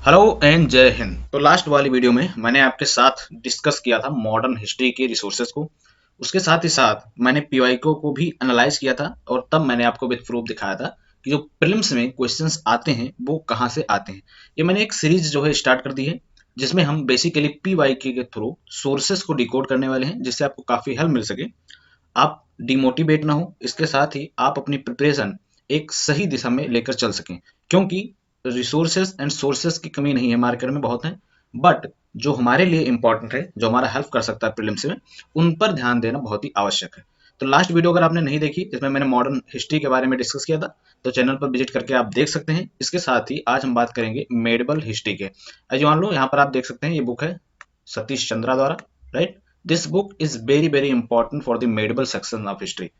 Hello and जय हिंद। तो last वाली वीडियो में मैंने आपके साथ डिस्कस किया था मॉडर्न हिस्ट्री के रिसोर्सेज को। उसके साथ ही साथ मैंने पीवाईक्यू को भी एनालाइज किया था और तब मैंने आपको विद प्रूफ दिखाया था कि जो प्रीलिम्स में क्वेश्चंस आते हैं वो कहाँ से आते हैं। ये मैंने एक सीरीज जो है स्टार्ट कर दी है जिसमें हम बेसिकली पीवाईक्यू के थ्रू सोर्सेज को डिकोड करने वाले हैं जिससे आपको काफ़ी हेल्प मिल सके, आप डिमोटिवेट ना हो, इसके साथ ही आप अपनी प्रिपरेशन एक सही दिशा में लेकर चल सकें। क्योंकि रिसोर्सेज एंड सोर्सेज की कमी नहीं है, मार्केट में बहुत है, बट जो हमारे लिए इंपॉर्टेंट है, जो हमारा हेल्प कर सकता है प्रीलिम्स में, उन पर ध्यान देना बहुत ही आवश्यक है। तो लास्ट वीडियो अगर आपने नहीं देखी जिसमें मैंने मॉडर्न हिस्ट्री के बारे में डिस्कस किया था, तो चैनल पर विजिट करके आप देख सकते हैं। इसके साथ ही आज हम बात करेंगे मेडिवल हिस्ट्री के। मान लो यहाँ पर आप देख सकते हैं, ये बुक है सतीश चंद्रा द्वारा, right. This book is very important for the medieval section of history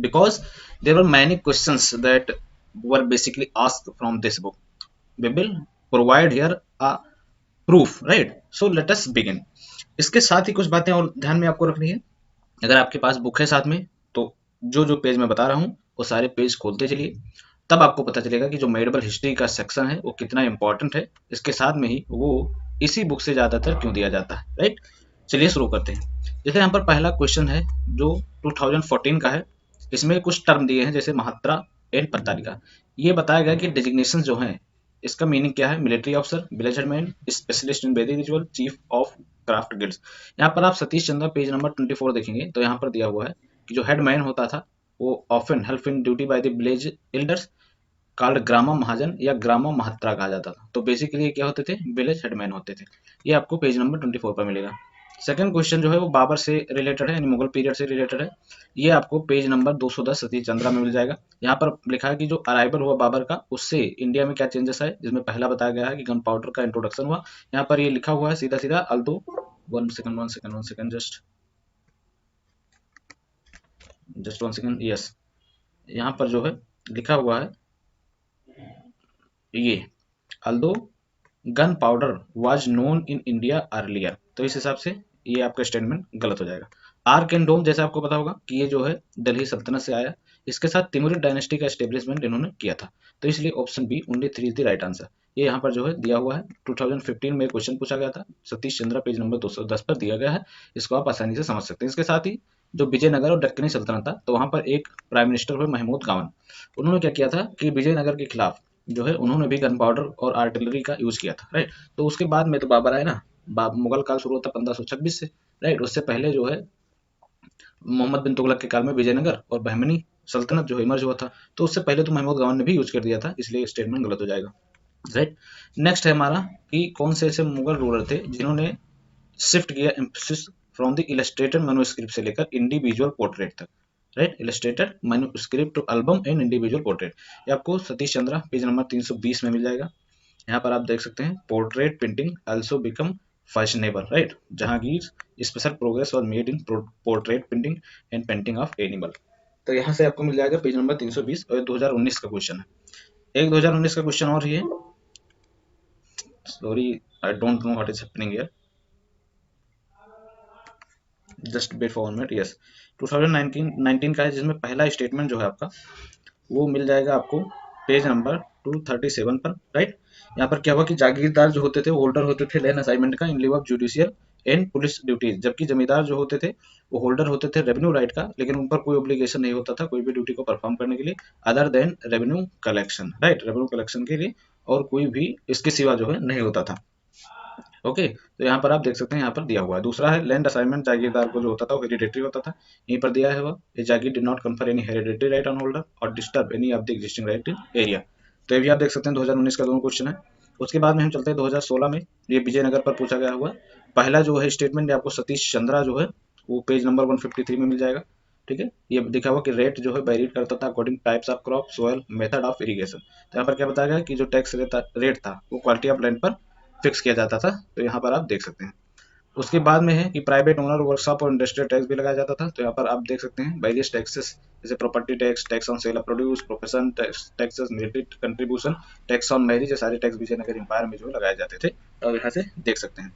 because there were many questions that were basically asked from this book. We will provide here a proof, right? So let us begin. इसके साथ ही कुछ बातें और ध्यान में आपको रखनी है। अगर आपके पास बुक है साथ में, तो जो जो पेज मैं बता रहा हूँ वो सारे पेज खोलते चलिए, तब आपको पता चलेगा कि जो मेडिवल हिस्ट्री का सेक्शन है वो कितना इंपॉर्टेंट है। इसके साथ में ही वो इसी बुक से ज्यादातर क्यों दिया जाता है, राइट। चलिए शुरू करते हैं। जैसे यहाँ पर पहला क्वेश्चन है जो 2014 का है। इसमें कुछ टर्म दिए हैं जैसे महात्रा एंड पत्तालिका। ये बताया गया कि डेजिग्नेशन जो है, इसका मीनिंग क्या है। Military officer, village headman, specialist in Vedic ritual, chief of craft guilds. यहाँ पर आप सतीश चंद्र पेज नंबर 24 देखेंगे तो यहाँ पर दिया हुआ है कि जो हेडमैन होता था वो often help in duty by the village elders called grama mahajan या ग्रामा महात्रा कहा जाता था। तो बेसिकली ये क्या होते थे, विलेज हेडमैन होते थे। ये आपको पेज नंबर 24 पर मिलेगा। सेकंड क्वेश्चन जो है वो बाबर से रिलेटेड है, यानी मुगल पीरियड से रिलेटेड है। ये आपको पेज नंबर 210 सतीश चंद्रा में मिल जाएगा। यहाँ पर लिखा है कि जो अराइवल हुआ बाबर का, उससे इंडिया में क्या चेंजेस आए, जिसमें पहला बताया गया है कि गन पाउडर का इंट्रोडक्शन हुआ। यहाँ पर ये लिखा हुआ है सीधा सीधा, although one second just one second, yes. यहाँ पर जो है लिखा हुआ है ये, although gun powder was known in India earlier, तो इस हिसाब से ये आपका स्टेटमेंट गलत हो जाएगा। आर्क एंड डोम जैसे आपको पता होगा कि ये जो है दिल्ली सल्तनत से आया, इसके साथ तिमुरिड डायनेस्टी का एस्टेब्लिशमेंट इन्होंने किया था। तो इसलिए option B only 3 is the right answer. ये यहाँ पर जो है दिया हुआ है, 2015 में क्वेश्चन पूछा गया था, सतीश चंद्रा पेज नंबर 210 पर दिया गया है। इसको आप आसानी से समझ सकते हैं। इसके साथ ही जो विजयनगर और दक्कनी सल्तनत था, तो वहां पर एक प्राइम मिनिस्टर हुए महमूद गावन। उन्होंने क्या किया था कि विजयनगर के खिलाफ जो है उन्होंने भी गन पाउडर और आर्टिलरी का यूज किया था, राइट। तो उसके बाद में तो बाबर आए ना, मुगल काल शुरू होता 1526 से, राइट। उससे पहले जो है मोहम्मद बिन तुगलक के काल में विजयनगर और बहमनी सल्तनत जो इमर्ज हुआ था। तो उससे पहले तो महमूद गावन ने भी यूज कर दिया था, इसलिए स्टेटमेंट गलत हो जाएगा, राइट। नेक्स्ट है हमारा कि कौन से ऐसे मुगल रूलर थे जिन्होंने शिफ्ट किया emphasis from the illustrated manuscript से लेकर इंडिविजुअल पोर्ट्रेट तक, right. Illustrated manuscript to album and individual portrait. ये आपको सतीश चंद्रा पेज नंबर 320 में मिल जाएगा। यहाँ पर आप देख सकते हैं portrait painting also become fashionable, right. Jahangir special progress और made in portrait painting and painting of animal. तो यहाँ से आपको मिल जाएगा पेज नंबर 320 और 2019 का क्वेश्चन है। एक 2019 का क्वेश्चन और ये, sorry I don't know what is happening here, just wait for 1 minute, yes. 2019 का है जिसमें पहला स्टेटमेंट जो है आपका वो मिल जाएगा आपको पेज नंबर 237 पर, राइट। यहाँ पर क्या हुआ कि जागीरदार जो होते थे वो होल्डर होते थे लैंड असाइनमेंट का in lieu of judicial and police duties, जबकि जमींदार जो होते थे वो होल्डर होते थे रेवेन्यू राइट का, लेकिन उन पर कोई ऑब्लिगेशन नहीं होता था कोई भी ड्यूटी को परफॉर्म करने के लिए other than revenue collection, right. Revenue collection के लिए और कोई भी इसके सिवा जो है नहीं होता था। ओके, तो यहाँ पर आप देख सकते हैं, यहाँ पर दिया हुआ है। दूसरा है लैंड असाइनमेंट, जागीरदार को जो होता था वो हेरिडेटरी होता था, यहीं पर दिया है हुआ, ये jagir did not confer any hereditary right on holder और disturb any of the existing right in area. तो ये भी आप देख सकते हैं 2019 का दोनों क्वेश्चन है। उसके बाद में हम चलते हैं 2016 में, ये विजयनगर पर पूछा गया हुआ। पहला जो है स्टेटमेंट आपको सतीश चंद्रा जो है वो पेज नंबर 153 में मिल जाएगा, ठीक है। ये दिखा हुआ कि रेट जो है वेरीड करता था according types of crop, soil, method of irrigation. तो यहाँ पर क्या बताया गया कि जो टैक्स रेट था वो क्वालिटी ऑफ लैंड पर फिक्स किया जाता था, तो यहाँ पर आप देख सकते हैं। उसके बाद में है कि प्राइवेट ओनर वर्कशॉप और इंडस्ट्रियल टैक्स भी लगाया जाता था, तो यहाँ पर आप देख सकते हैं वेरियस टैक्सेस, जैसे property tax, tax on sale of produce, profession taxes, military contribution, tax on marriage, ये सारे टैक्स विजयनगर एम्पायर में जो लगाए जाते थे, और यहाँ से देख सकते हैं।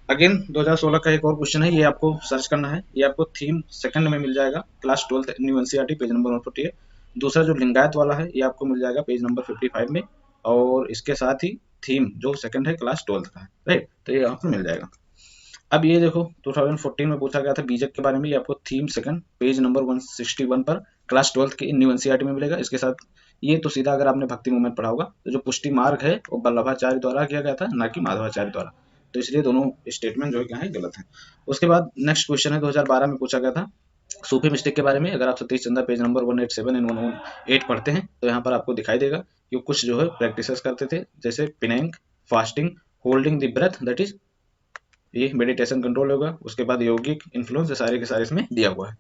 अगेन 2016 का एक और क्वेश्चन है, ये आपको सर्च करना है, ये आपको थीम सेकंड में मिल जाएगा, class 12 new NCERT page number 148। दूसरा जो लिंगायत वाला है ये आपको मिल जाएगा पेज नंबर 55 में, और इसके साथ ही थीम जो सेकंड है क्लास 12th का है, राइट। तो ये यहाँ पर मिल जाएगा। अब ये देखो 2014 में पूछा गया था बीजेक के बारे में, ये आपको थीम सेकंड पेज नंबर 161 पर क्लास 12th के न्यू एनसीईआरटी में मिलेगा। इसके साथ ये तो सीधा अगर आपने भक्ति मूवमेंट पढ़ा होगा तो जो पुष्टि मार्ग है वो वल्लभाचार्य द्वारा किया गया था, ना कि माधवाचार्य द्वारा, तो इसलिए दोनों स्टेटमेंट जो है क्या है गलत है। उसके बाद नेक्स्ट क्वेश्चन है 2012 में पूछा गया था सूफी मिस्टिक के बारे में। अगर आप Satish Chandra page number 187 and 118 पढ़ते हैं तो यहाँ पर आपको दिखाई देगा कि कुछ जो है प्रैक्टिसेस करते थे, जैसे penance, fasting, holding the breath, that is ये मेडिटेशन कंट्रोल होगा। उसके बाद योगिक इन्फ्लुएंस, सारे के सारे इसमें दिया हुआ है।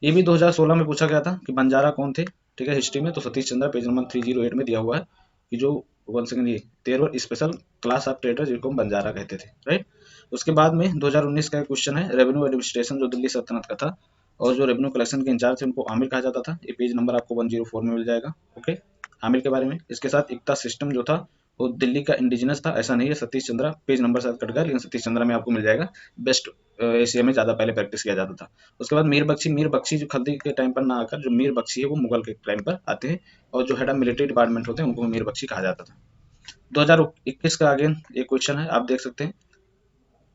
ये भी 2016 में पूछा गया था कि बंजारा कौन थे, ठीक है, हिस्ट्री में, तो सतीश चंद्र पेज नंबर 308 में दिया हुआ है कि जो वन सेकंड ये 13 स्पेशल क्लास ऑफ ट्रेडर जिनको हम बंजारा कहते थे, राइट। उसके बाद में 2019 का क्वेश्चन है रेवेन्यू एडमिनिस्ट्रेशन जो दिल्ली सल्तनत का था और जो रेवेन्यू कलेक्शन के इंचार्ज थे उनको आमिर कहा जाता था। ये पेज नंबर आपको 104 में मिल जाएगा, ओके, आमिर के बारे में। इसके साथ इक्ता सिस्टम जो था वो दिल्ली का इंडिजिनस था, ऐसा नहीं है। सतीश चंद्रा पेज नंबर शायद कट गया, लेकिन सतीश चंद्रा में आपको मिल जाएगा। बेस्ट एशिया में ज्यादा पहले प्रैक्टिस किया जाता था। उसके बाद मीर बख्शी जो खलजी के टाइम पर ना आकर जो मीर बख्शी है वो मुगल के टाइम पर आते हैं और जो हेड ऑफ मिलिट्री डिपार्टमेंट होते हैं उनको मीर बख्शी कहा जाता था। 2021 का अगेन एक क्वेश्चन है, आप देख सकते हैं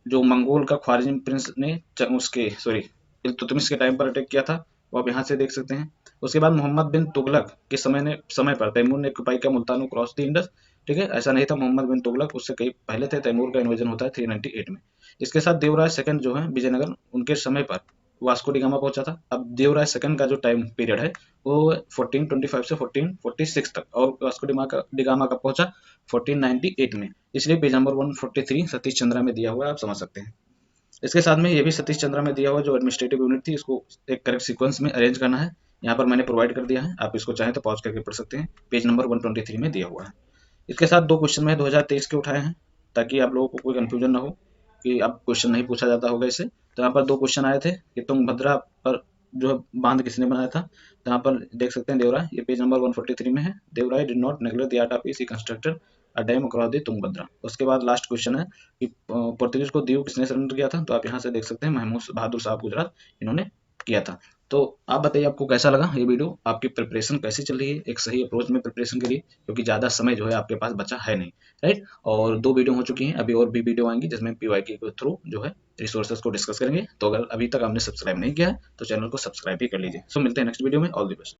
जो मंगोल का ख्वारिज्म प्रिंस ने उसके सॉरी इल्तुतमिश के टाइम पर अटैक किया था, वो आप यहाँ से देख सकते हैं। उसके बाद मोहम्मद बिन तुगलक के समय पर तैमूर ने ऑक्यूपाई किया मुल्तान क्रॉस द इंडस, ठीक है, ऐसा नहीं था। मोहम्मद बिन तुगलक उससे कई पहले थे, तैमूर का इन्वेजन होता है 398 में। इसके साथ देवराज सेकंड जो है विजयनगर, उनके समय पर वास्को डिगामा पहुंचा था। अब देवराज सेकंड का जो टाइम पीरियड है वो 1425 से 1446 तक, और वास्को डिगामा का पहुंचा 1498 में, इसलिए पेज नंबर 143 सतीश चंद्रा में दिया हुआ है, आप समझ सकते हैं। इसके साथ में ये भी सतीश चंद्रा में दिया हुआ जो एडमिनिस्ट्रेटिव यूनिट थी, इसको एक करेक्ट सीक्वेंस में अरेंज करना है, यहाँ पर मैंने प्रोवाइड कर दिया है, आप इसको चाहें तो पॉज करके पढ़ सकते हैं, पेज नंबर 123 में दिया हुआ है। इसके साथ दो क्वेश्चन में 2023 के उठाए हैं ताकि आप लोगों को कोई कंफ्यूजन ना हो कि अब क्वेश्चन नहीं पूछा जाता होगा इससे। तो यहाँ पर दो क्वेश्चन आए थे कि तुंगभद्रा पर जो है बांध किसने बनाया था, तो यहाँ पर देख सकते हैं देवराय, ये पेज नंबर 143 में है। Devaraya did not neglect the art of peace, he constructed a dam across the Tungabhadra. उसके बाद लास्ट क्वेश्चन है कि पोर्तुगीज को दीव किसने सरेंडर किया था, तो आप यहाँ से देख सकते हैं महमूद बहादुर साहब गुजरात इन्होंने किया था। तो आप बताइए आपको कैसा लगा ये वीडियो, आपकी प्रिपरेशन कैसी चल रही है एक सही अप्रोच में प्रिपरेशन के लिए, क्योंकि ज़्यादा समय जो है आपके पास बचा है नहीं, राइट। और 2 वीडियो हो चुकी हैं, अभी और भी वीडियो आएंगी जिसमें पीवाईक्यू के थ्रू जो है रिसोर्सेज को डिस्कस करेंगे। तो अगर अभी तक आपने सब्सक्राइब नहीं किया है तो चैनल को सब्सक्राइब भी कर लीजिए। सो मिलते हैं नेक्स्ट वीडियो में, ऑल द बेस्ट।